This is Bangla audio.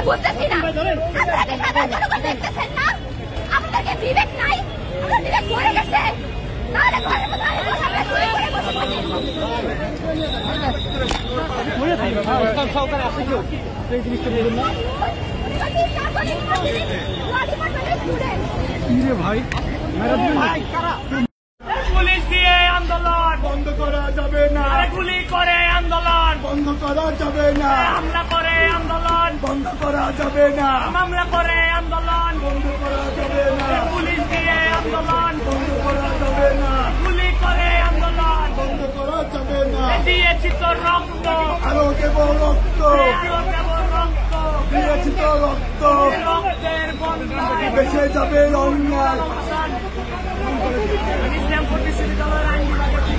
বুঝতেছি না আপনারা কি সাধারণ জনগণ দেখতেছেন না আপনাদের বিবেক নাই আমরা বিবেক মরে গেছে তাহলে ঘরের মধ্যে আমরা চুরি করে বসে ভাই পুলিশ দিয়ে আন্দোলন বন্ধ করা যাবে না, গুলি করে আন্দোলন বন্ধ করা যাবে না, হামলা করে আন্দোলন বন্ধ করা যাবে না, মামলা করে আন্দোলন বন্ধ করা যাবে না, পুলিশ দিয়ে আন্দোলন বন্ধ করা যাবে না, গুলি করে আন্দোলন বন্ধ করা যাবে না, দিয়েছি তো রক্ত আরো দেব রক্ত, আরো দেব রক্ত দিয়েছি তো রক্ত, রক্তের বন্যায় বেঁচে যাবে অন্যায়। ইসলাম প্রতিষ্ঠিত দলের আইনজীবী